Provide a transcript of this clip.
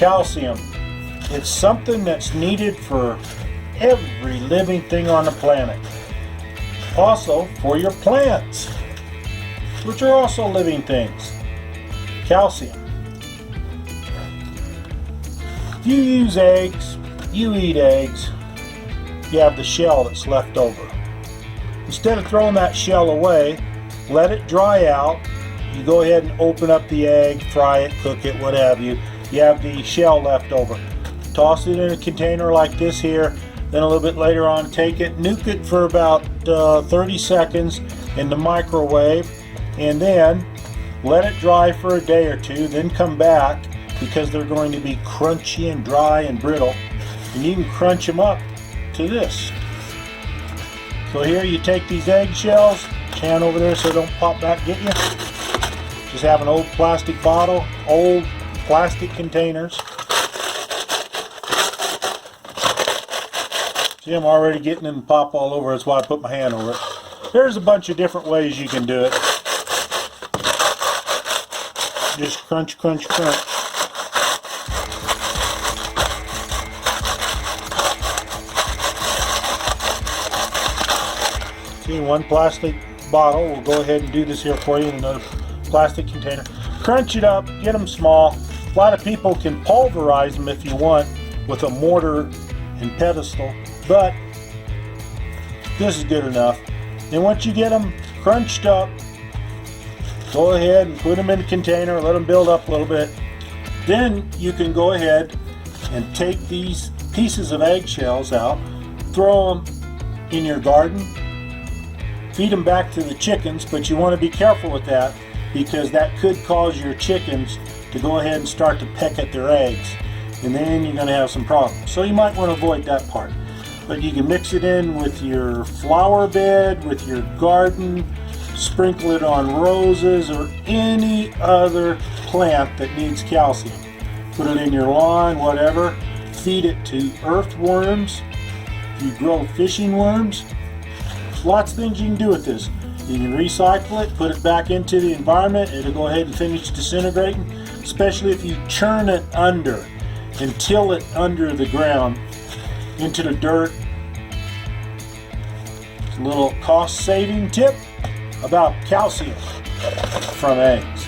Calcium. It's something that's needed for every living thing on the planet. Also for your plants, which are also living things. Calcium. If you use eggs, you eat eggs, you have the shell that's left over. Instead of throwing that shell away, let it dry out. You go ahead and open up the egg, fry it, cook it, what have you. You have the shell left over. Toss it in a container like this here. Then a little bit later on, take it, nuke it for about 30 seconds in the microwave, and then let it dry for a day or two. Then come back, because they're going to be crunchy and dry and brittle. And you can crunch them up to this. So here you take these eggshells, hand over there so they don't pop back and get you. Just have an old plastic bottle, old plastic containers. See, I'm already getting them to pop all over. That's why I put my hand over it. There's a bunch of different ways you can do it. Just crunch, crunch, crunch. See, one plastic bottle. We'll go ahead and do this here for you in another plastic container. Crunch it up, get them small. A lot of people can pulverize them if you want with a mortar and pestle, but this is good enough. And once you get them crunched up, go ahead and put them in a container, let them build up a little bit. Then you can go ahead and take these pieces of eggshells out, throw them in your garden, feed them back to the chickens, but you want to be careful with that because that could cause your chickens to go ahead and start to peck at their eggs, and then you're going to have some problems. So you might want to avoid that part. But you can mix it in with your flower bed, with your garden, sprinkle it on roses or any other plant that needs calcium. Put it in your lawn, whatever. Feed it to earthworms. If you grow fishing worms, there's lots of things you can do with this. You can recycle it, put it back into the environment. It'll go ahead and finish disintegrating, especially if you churn it under and till it under the ground into the dirt. It's a little cost-saving tip about calcium from eggs.